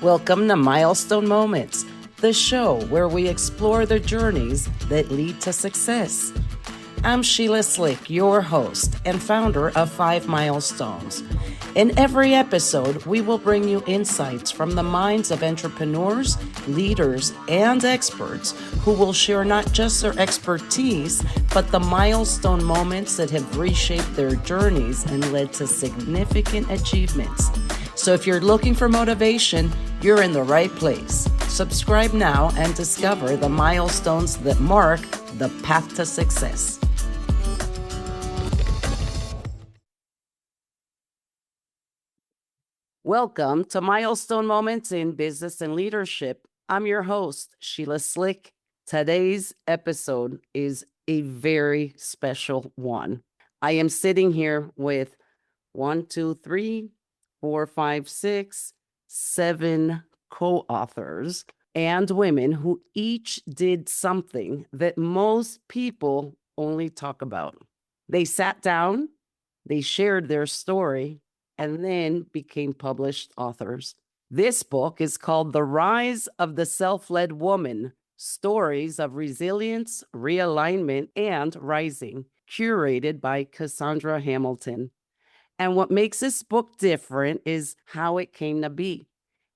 Welcome to Milestone Moments, the show where we explore the journeys that lead to success. I'm Sheila Slick, your host and founder of 5 Milestones. In every episode, we will bring you insights from the minds of entrepreneurs, leaders, and experts who will share not just their expertise, but the milestone moments that have reshaped their journeys and led to significant achievements. So if you're looking for motivation, you're in the right place. Subscribe now and discover the milestones that mark the path to success. Welcome to Milestone Moments in Business and Leadership. I'm your host, Sheila Slick. Today's episode is a very special one. I am sitting here with 7 co-authors and women who each did something that most people only talk about. They sat down, they shared their story, and then became published authors. This book is called The Rise of the Self-Led Woman, Stories of Resilience, Realignment, and Rising, curated by Kassandra Hamilton. And what makes this book different is how it came to be.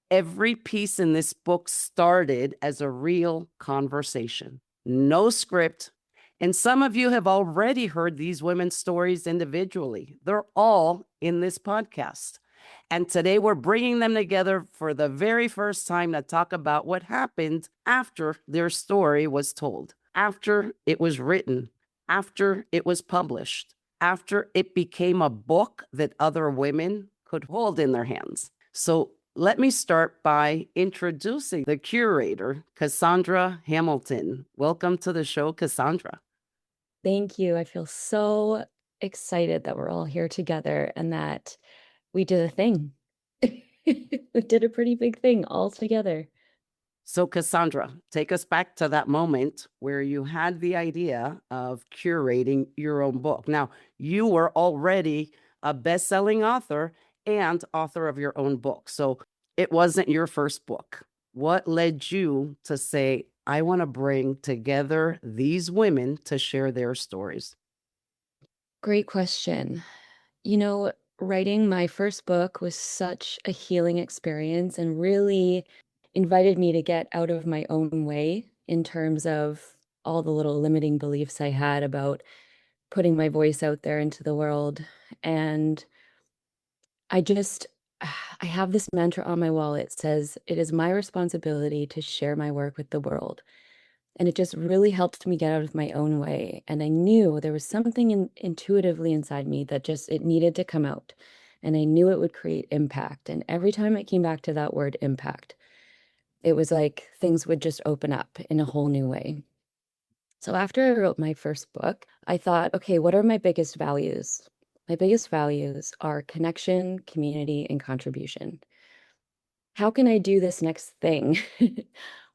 Every piece in this book started as a real conversation, no script. And some of you have already heard these women's stories individually. They're all in this podcast. And today we're bringing them together for the very first time to talk about what happened after their story was told, after it was written, after it was published, after it became a book that other women could hold in their hands. So let me start by introducing the curator, Kassandra Hamilton. Welcome to the show, Kassandra. Thank you. I feel so excited that we're all here together and that we did a thing. We did a pretty big thing all together. So Kassandra, take us back to that moment where you had the idea of curating your own book. Now, you were already a best-selling author and author of your own book. So it wasn't your first book. What led you to say, I want to bring together these women to share their stories? Great question. Writing my first book was such a healing experience and really invited me to get out of my own way in terms of all the little limiting beliefs I had about putting my voice out there into the world. And I just, I have this mantra on my wall. It says, "It is my responsibility to share my work with the world." And it just really helped me get out of my own way. And I knew there was something intuitively inside me that it needed to come out. And I knew it would create impact. And every time it came back to that word impact, it was like things would just open up in a whole new way. So after I wrote my first book, I thought, okay, what are my biggest values? My biggest values are connection, community, and contribution. How can I do this next thing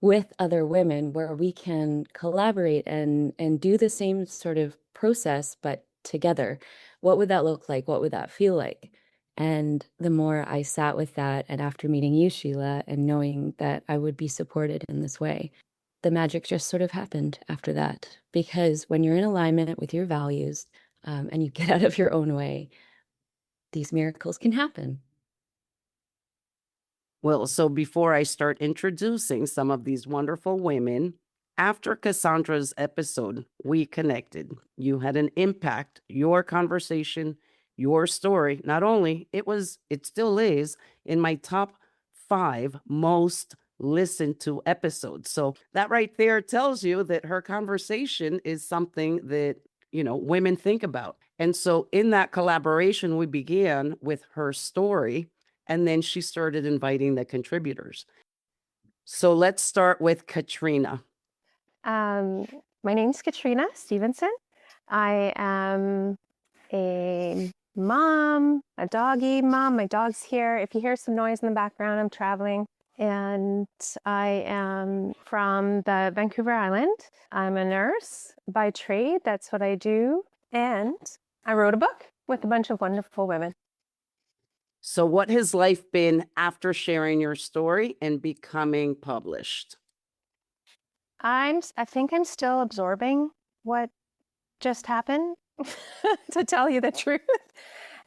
with other women where we can collaborate and do the same sort of process, but together? What would that look like? What would that feel like? And the more I sat with that, and after meeting you, Sheila, and knowing that I would be supported in this way, the magic just sort of happened after that. Because when you're in alignment with your values, and you get out of your own way, these miracles can happen. Well, so before I start introducing some of these wonderful women, after Kassandra's episode, we connected. You had an impact, your conversation, your story. Not only it still is in my top 5 most listened to episodes. So that right there tells you that her conversation is something that, women think about. And so in that collaboration, we began with her story. And then she started inviting the contributors. So let's start with Katrina. My name's Katrina Stevenson. I am a mom, a doggy mom. My dog's here. If you hear some noise in the background, I'm traveling. And I am from the Vancouver Island. I'm a nurse by trade. That's what I do. And I wrote a book with a bunch of wonderful women. So what has life been after sharing your story and becoming published? I think I'm still absorbing what just happened, to tell you the truth.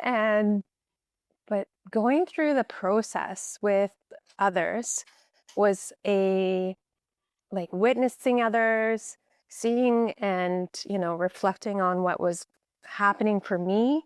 But going through the process with others was like witnessing others, seeing and, reflecting on what was happening for me.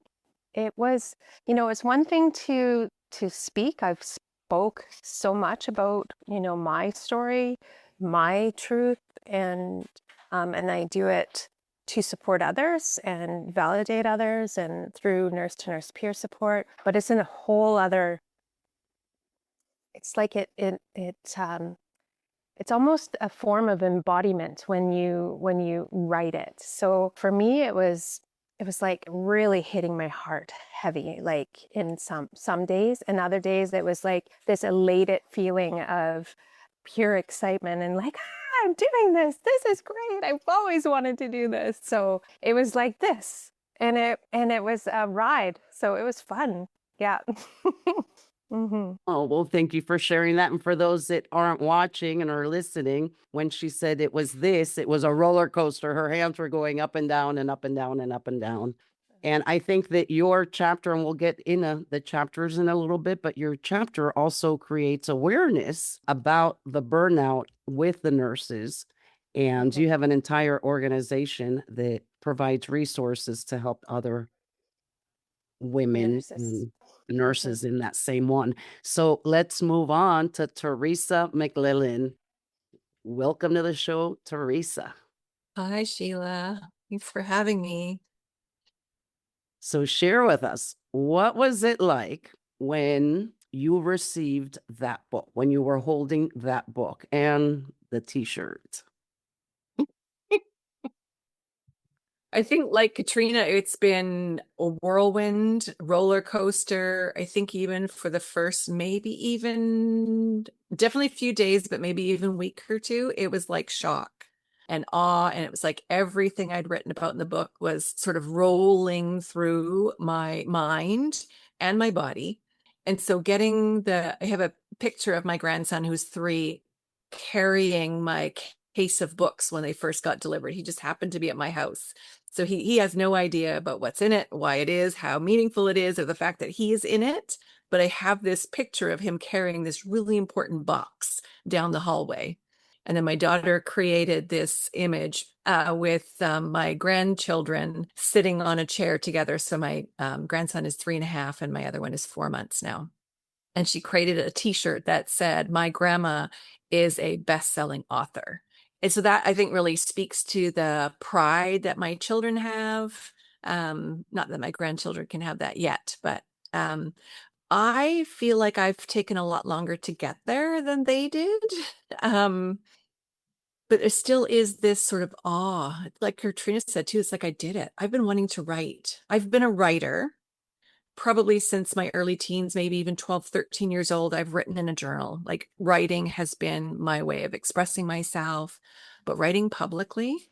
It was, it's one thing to speak. I've spoke so much about, my story, my truth, and I do it to support others and validate others and through nurse to nurse peer support. But it's in a whole other, it's like it's almost a form of embodiment when you write it. So for me, it was like really hitting my heart heavy, like in some days, and other days it was like this elated feeling of pure excitement and like, I'm doing this. This is great. I've always wanted to do this. So it was like this, and it was a ride. So it was fun. Yeah. Oh, well, thank you for sharing that. And for those that aren't watching and are listening, when she said it was this, it was a roller coaster. Her hands were going up and down and up and down and up and down. And I think that your chapter, and we'll get into the chapters in a little bit, but your chapter also creates awareness about the burnout with the nurses. And you have an entire organization that provides resources to help other women Nurses. and nurses in that same one. So let's move on to Teresa McLellan. Welcome to the show, Teresa. Hi, Sheila. Thanks for having me. So share with us, what was it like when you received that book, when you were holding that book and the t-shirt? I think, like Katrina, it's been a whirlwind roller coaster. I think even for the first, maybe even definitely a few days, but maybe even week or two, it was like shock and awe. And it was like everything I'd written about in the book was sort of rolling through my mind and my body. And so I have a picture of my grandson who's 3 carrying my case of books when they first got delivered. He just happened to be at my house. So he has no idea about what's in it, why it is, how meaningful it is, or the fact that he is in it. But I have this picture of him carrying this really important box down the hallway. And then my daughter created this image with my grandchildren sitting on a chair together. So my grandson is 3.5 and my other one is 4 months now. And she created a t-shirt that said, "My grandma is a best-selling author." And so that, I think, really speaks to the pride that my children have. Not that my grandchildren can have that yet, but I feel like I've taken a lot longer to get there than they did. But there still is this sort of awe. Like Katrina said too, it's like I did it. I've been wanting to write. I've been a writer probably since my early teens, maybe even 12, 13 years old. I've written in a journal. Like writing has been my way of expressing myself, but writing publicly,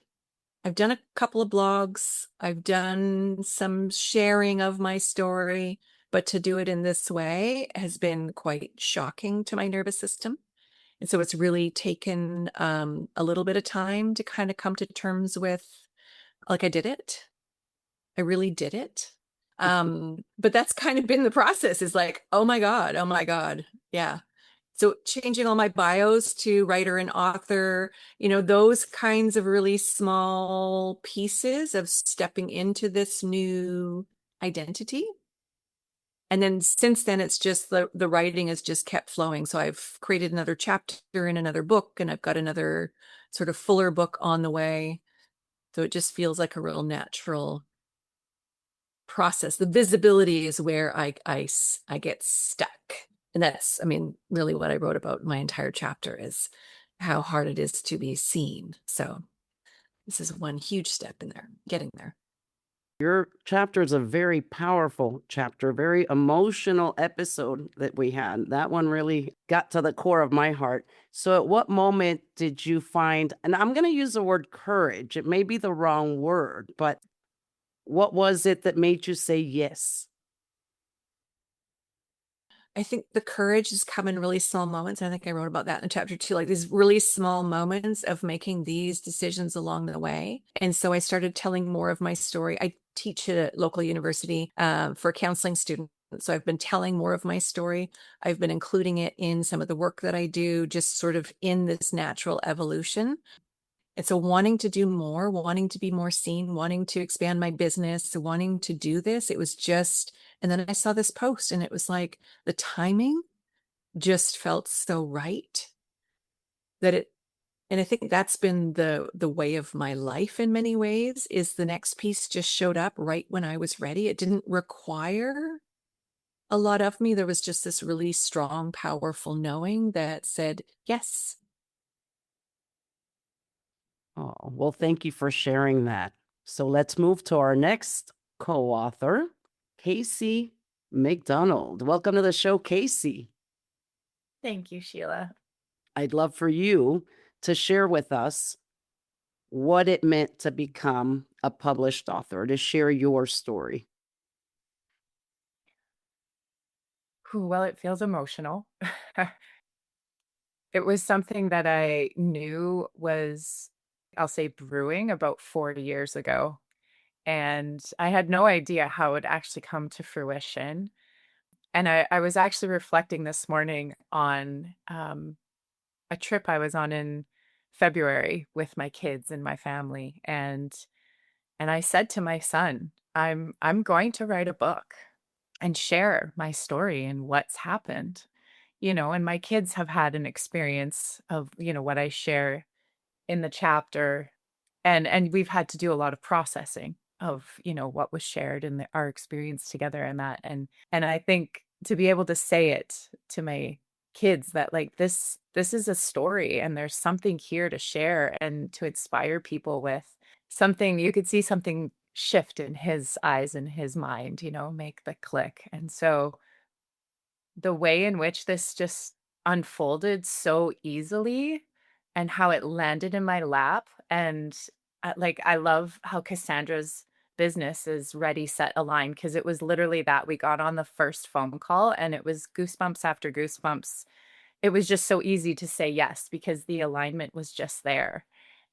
I've done a couple of blogs. I've done some sharing of my story, but to do it in this way has been quite shocking to my nervous system. And so it's really taken a little bit of time to kind of come to terms with, like, I did it. I really did it. But that's kind of been the process, is like, oh my God. Yeah. So changing all my bios to writer and author, those kinds of really small pieces of stepping into this new identity. And then since then, it's just the writing has just kept flowing. So I've created another chapter in another book, and I've got another sort of fuller book on the way. So it just feels like a real natural process. The visibility is where I get stuck. And that's, really what I wrote about my entire chapter is how hard it is to be seen. So this is one huge step in there, getting there. Your chapter is a very powerful chapter, very emotional episode that we had. That one really got to the core of my heart. So at what moment did you find, and I'm going to use the word courage, it may be the wrong word, but what was it that made you say yes? I think the courage has come in really small moments. I think I wrote about that in chapter 2, like these really small moments of making these decisions along the way. And so I started telling more of my story. I teach at a local university for counseling students. So I've been telling more of my story. I've been including it in some of the work that I do, just sort of in this natural evolution. And so wanting to do more, wanting to be more seen, wanting to expand my business, wanting to do this, it was just, and then I saw this post and it was like the timing just felt so right that it, and I think that's been the way of my life in many ways, is the next piece just showed up right when I was ready. It didn't require a lot of me. There was just this really strong, powerful knowing that said, yes. Oh, well, thank you for sharing that. So let's move to our next co-author, Casey McDonald. Welcome to the show, Casey. Thank you, Sheila. I'd love for you to share with us what it meant to become a published author, to share your story. Well, it feels emotional. It was something that I knew was, I'll say, brewing about 40 years ago. And I had no idea how it would actually come to fruition. And I was actually reflecting this morning on a trip I was on in February with my kids and my family. And I said to my son, I'm going to write a book and share my story and what's happened. And my kids have had an experience of, what I share in the chapter, and we've had to do a lot of processing of, what was shared and our experience together, and that, and I think to be able to say it to my kids that, like, this is a story and there's something here to share and to inspire people with, something you could see something shift in his eyes and his mind, make the click. And so the way in which this just unfolded so easily and how it landed in my lap, and I love how Cassandra's business is ready, set, aligned, because it was literally that. We got on the first phone call and it was goosebumps after goosebumps. It was just so easy to say yes because the alignment was just there.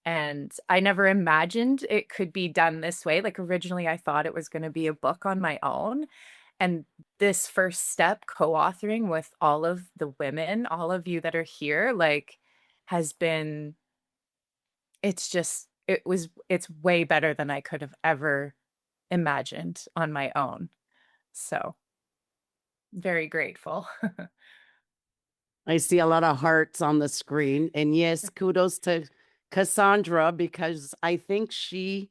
And I never imagined it could be done this way. Like, originally I thought it was going to be a book on my own, and this first step, co-authoring with all of the women, all of you that are here, like, has been, it's way better than I could have ever imagined on my own. So very grateful. I see a lot of hearts on the screen. And yes, kudos to Kassandra, because I think she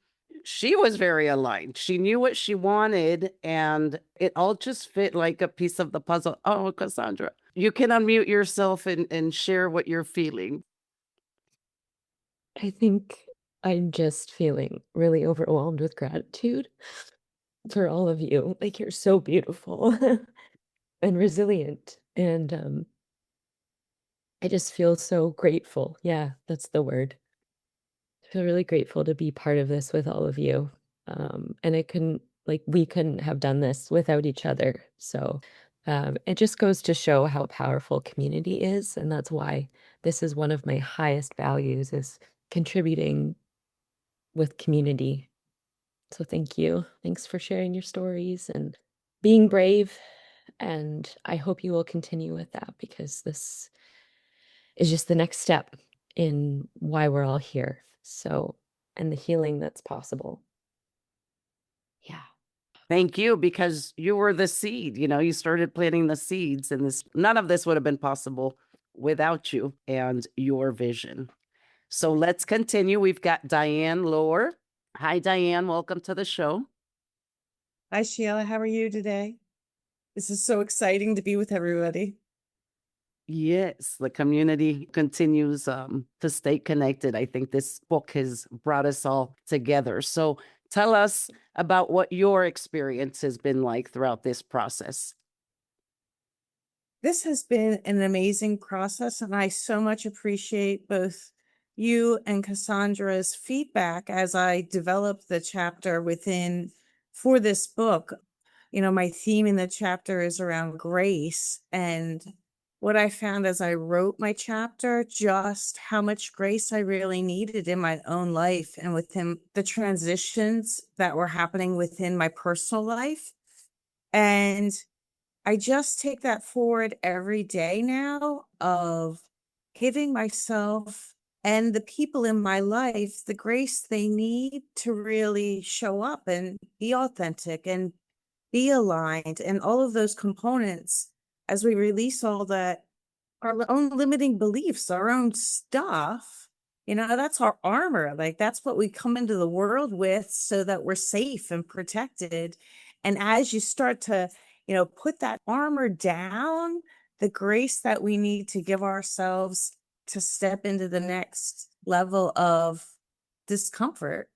was very aligned. She knew what she wanted and it all just fit like a piece of the puzzle. Oh, Kassandra, you can unmute yourself and share what you're feeling. I think I'm just feeling really overwhelmed with gratitude for all of you. Like, you're so beautiful and resilient. And I just feel so grateful. Yeah, that's the word. I feel really grateful to be part of this with all of you. And we couldn't have done this without each other. So it just goes to show how powerful community is. And that's why this is one of my highest values, is contributing with community. So thank you. Thanks for sharing your stories and being brave. And I hope you will continue with that, because this is just the next step in why we're all here. So, and the healing that's possible. Yeah. Thank you, because you were the seed. You started planting the seeds, and none of this would have been possible without you and your vision. So let's continue. We've got Diane Lohr. Hi, Diane. Welcome to the show. Hi, Sheila. How are you today? This is so exciting to be with everybody. Yes, the community continues to stay connected. I think this book has brought us all together. So tell us about what your experience has been like throughout this process. This has been an amazing process, and I so much appreciate both you and Cassandra's feedback as I developed the chapter for this book. my theme in the chapter is around grace. And what I found as I wrote my chapter, just how much grace I really needed in my own life and within the transitions that were happening within my personal life. And I just take that forward every day now of giving myself and the people in my life the grace they need to really show up and be authentic and be aligned, and all of those components as we release all that, our own limiting beliefs, our own stuff. That's our armor. Like, that's what we come into the world with so that we're safe and protected. And as you start to, put that armor down, the grace that we need to give ourselves to step into the next level of discomfort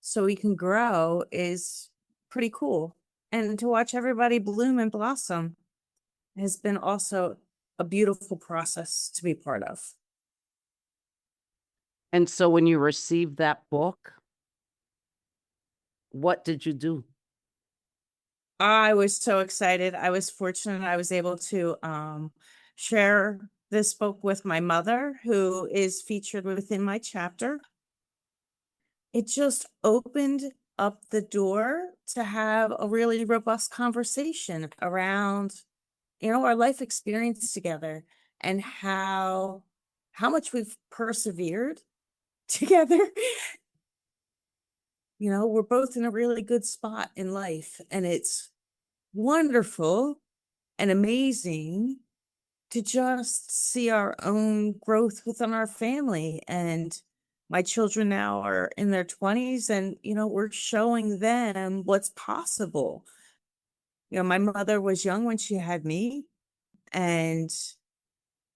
so we can grow is pretty cool. And to watch everybody bloom and blossom has been also a beautiful process to be part of. And so when you received that book, what did you do? I was so excited. I was fortunate I was able to share this book with my mother, who is featured within my chapter. It just opened up the door to have a really robust conversation around, our life experience together and how much we've persevered together. We're both in a really good spot in life, and it's wonderful and amazing to just see our own growth within our family. And my children now are in their 20s, and we're showing them what's possible. My mother was young when she had me, and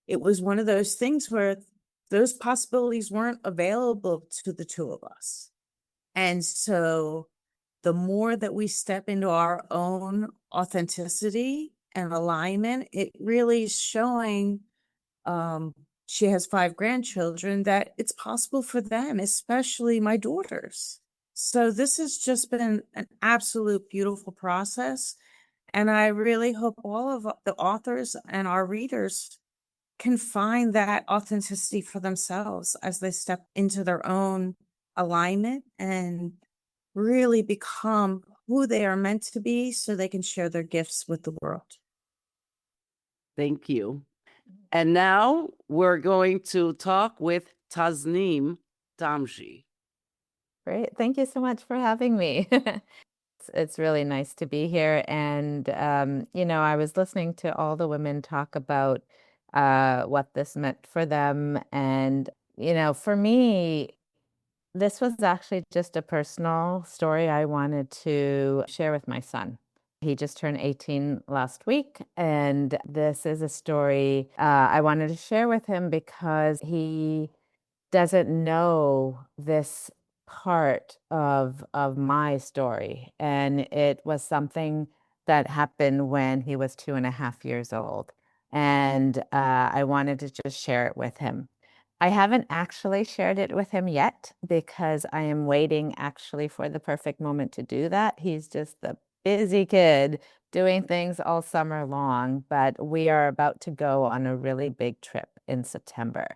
it was one of those things where those possibilities weren't available to the two of us. And so the more that we step into our own authenticity and alignment, it really is showing, she has 5 grandchildren, that it's possible for them, especially my daughters. So this has just been an absolute beautiful process. And I really hope all of the authors and our readers can find that authenticity for themselves as they step into their own alignment and really become who they are meant to be so they can share their gifts with the world. Thank you. And now we're going to talk with Tasneem Damji. Great. Thank you so much for having me. It's really nice to be here. And, I was listening to all the women talk about what this meant for them. And, for me, this was actually just a personal story I wanted to share with my son. He just turned 18 last week, and this is a story I wanted to share with him because he doesn't know this part of my story. And it was something that happened when he was 2.5 years old. And I wanted to just share it with him. I haven't actually shared it with him yet because I am waiting actually for the perfect moment to do that. He's just the busy kid doing things all summer long, but we are about to go on a really big trip in September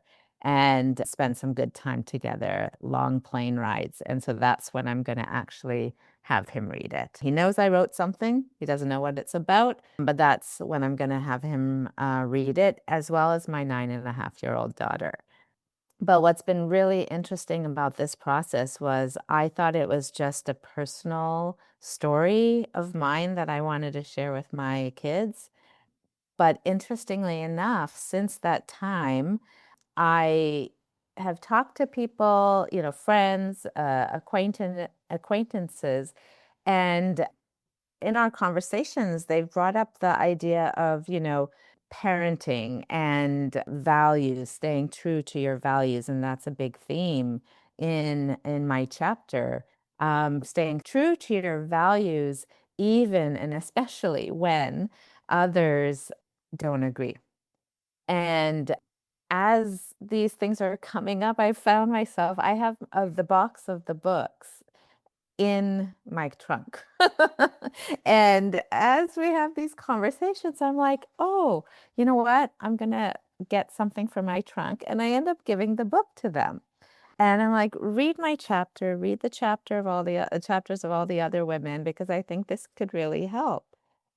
and spend some good time together, long plane rides. And so that's when I'm going to actually have him read it. He knows I wrote something. He doesn't know what it's about, but that's when I'm going to have him read it, as well as my 9.5-year-old daughter. But what's been really interesting about this process was I thought it was just a personal story of mine that I wanted to share with my kids. But interestingly enough, since that time, I have talked to people, friends, acquaintances, and in our conversations, they've brought up the idea of, parenting and values, staying true to your values, and that's a big theme in my chapter. Staying true to your values, even and especially when others don't agree. And as these things are coming up, I found myself, I have the box of the books, in my trunk. And as we have these conversations, I'm like, oh, you know what? I'm going to get something from my trunk. And I end up giving the book to them. And I'm like, read my chapter, read the chapter of all the chapters of all the other women, because I think this could really help.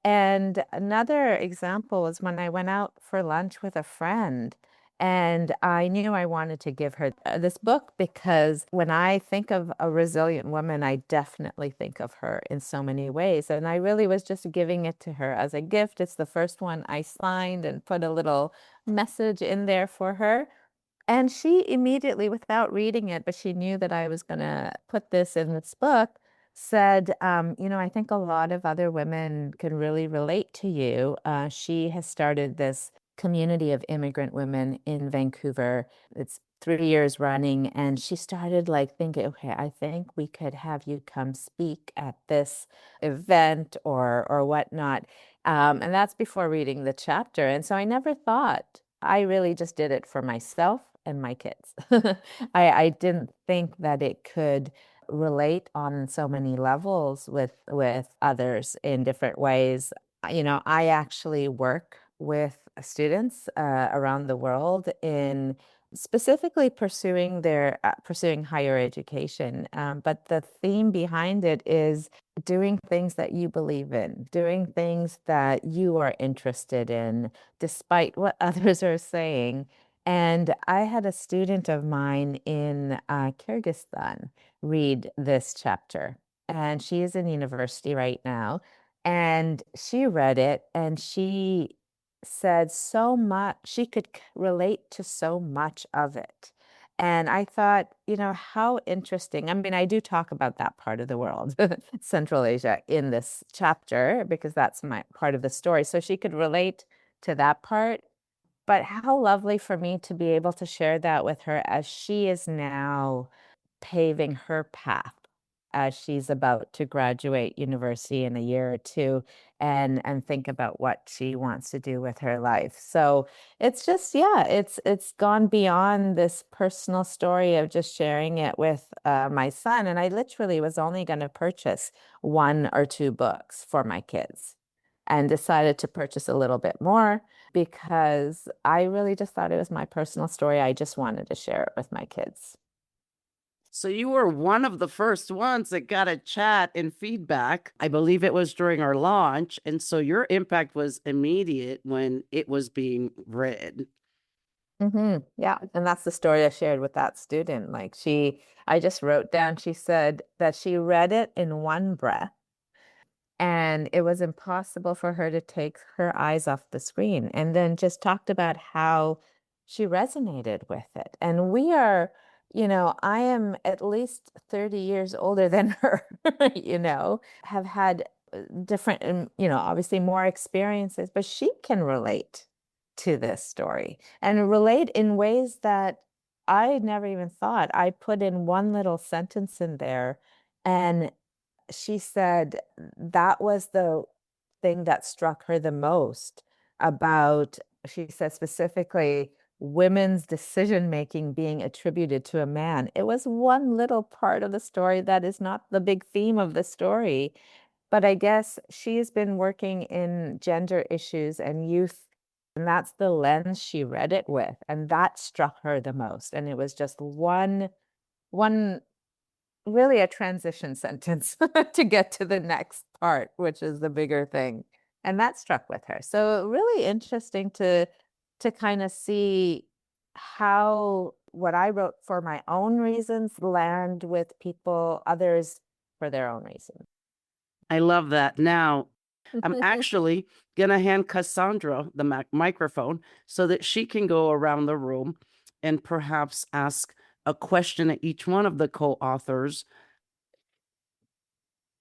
And another example was when I went out for lunch with a friend, and I knew I wanted to give her this book because when I think of a resilient woman, I definitely think of her in so many ways. And I really was just giving it to her as a gift. It's the first one I signed and put a little message in there for her. And she immediately, without reading it, but she knew that I was going to put this in this book, said, I think a lot of other women can really relate to you. She has started this community of immigrant women in Vancouver. It's 3 years running. And she started like thinking, okay, I think we could have you come speak at this event or whatnot. And that's before reading the chapter. And so I never thought, I really just did it for myself and my kids. I didn't think that it could relate on so many levels with others in different ways. I actually work with students around the world in specifically pursuing higher education. But the theme behind it is doing things that you believe in, doing things that you are interested in, despite what others are saying. And I had a student of mine in Kyrgyzstan read this chapter, and she is in university right now. And she read it, and she said so much, she could relate to so much of it. And I thought, how interesting. I mean, I do talk about that part of the world, Central Asia, in this chapter, because that's my part of the story. So she could relate to that part. But how lovely for me to be able to share that with her as she is now paving her path as she's about to graduate university in a year or two and think about what she wants to do with her life. So it's just, yeah, it's gone beyond this personal story of just sharing it with my son. And I literally was only going to purchase 1 or 2 books for my kids and decided to purchase a little bit more because I really just thought it was my personal story. I just wanted to share it with my kids. So you were one of the first ones that got a chat and feedback. I believe it was during our launch. And so your impact was immediate when it was being read. Yeah. And that's the story I shared with that student. Like I just wrote down, she said that she read it in one breath. And it was impossible for her to take her eyes off the screen. And then just talked about how she resonated with it. And we are, I am at least 30 years older than her, have had different, obviously more experiences, but she can relate to this story and relate in ways that I never even thought. I put in one little sentence in there, and she said that was the thing that struck her the most about, she said specifically, women's decision making being attributed to a man. It was one little part of the story that is not the big theme of the story, but I guess she's been working in gender issues and youth, and that's the lens she read it with, and that struck her the most. And it was just one really a transition sentence to get to the next part, which is the bigger thing. And that struck with her. So really interesting to kind of see how what I wrote for my own reasons land with others for their own reasons. I love that. Now, I'm actually going to hand Kassandra the microphone so that she can go around the room and perhaps ask a question at each one of the co-authors.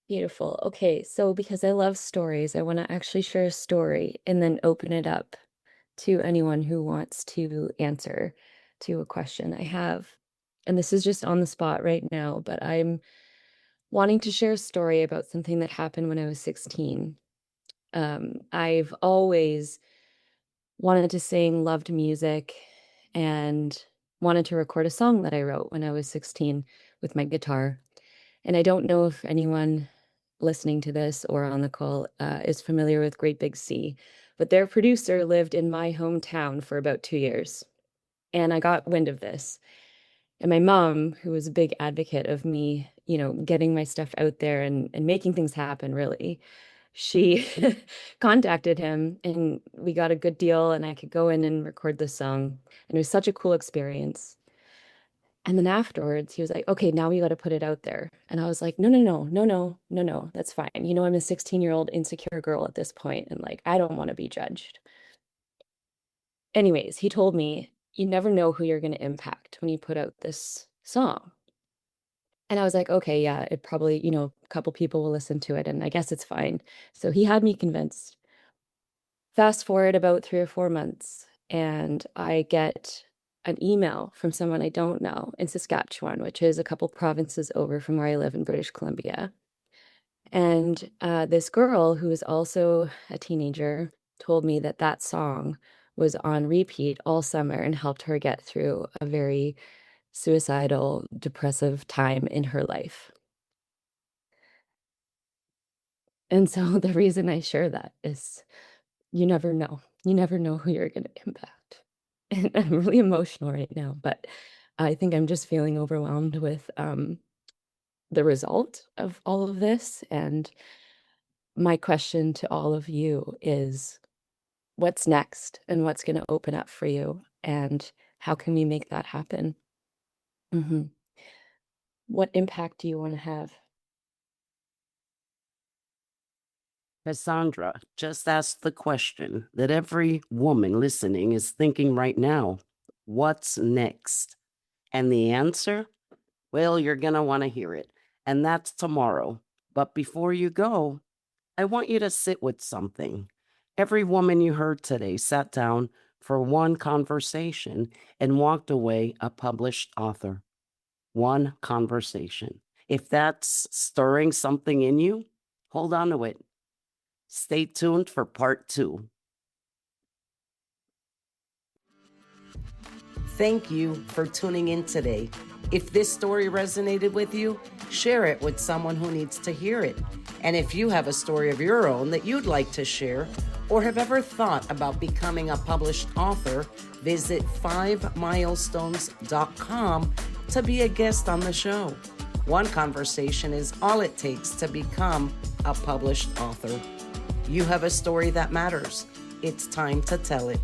Beautiful. Okay, so because I love stories, I want to actually share a story and then open it up to anyone who wants to answer to a question I have. And this is just on the spot right now, but I'm wanting to share a story about something that happened when I was 16. I've always wanted to sing, loved music, and wanted to record a song that I wrote when I was 16 with my guitar. And I don't know if anyone listening to this or on the call is familiar with Great Big Sea, but their producer lived in my hometown for about 2 years. And I got wind of this. And my mom, who was a big advocate of me, getting my stuff out there and making things happen, really, she contacted him and we got a good deal and I could go in and record this song. And it was such a cool experience. And then afterwards, he was like, okay, now we got to put it out there. And I was like, no, that's fine. I'm a 16-year-old insecure girl at this point, and like, I don't want to be judged. Anyways, he told me, you never know who you're going to impact when you put out this song. And I was like, okay, yeah, it probably, a couple people will listen to it and I guess it's fine. So he had me convinced. Fast forward about 3 or 4 months and I get an email from someone I don't know in Saskatchewan, which is a couple provinces over from where I live in British Columbia. And this girl who is also a teenager told me that that song was on repeat all summer and helped her get through a very suicidal, depressive time in her life. And so the reason I share that is you never know. You never know who you're going to impact. And I'm really emotional right now, but I think I'm just feeling overwhelmed with the result of all of this. And my question to all of you is, what's next and what's going to open up for you? And how can we make that happen? What impact do you want to have? Kassandra just asked the question that every woman listening is thinking right now. What's next? And the answer? Well, you're going to want to hear it. And that's tomorrow. But before you go, I want you to sit with something. Every woman you heard today sat down for one conversation and walked away a published author. One conversation. If that's stirring something in you, hold on to it. Stay tuned for part 2. Thank you for tuning in today. If this story resonated with you, share it with someone who needs to hear it. And if you have a story of your own that you'd like to share or have ever thought about becoming a published author, visit 5milestones.com to be a guest on the show. One conversation is all it takes to become a published author. You have a story that matters. It's time to tell it.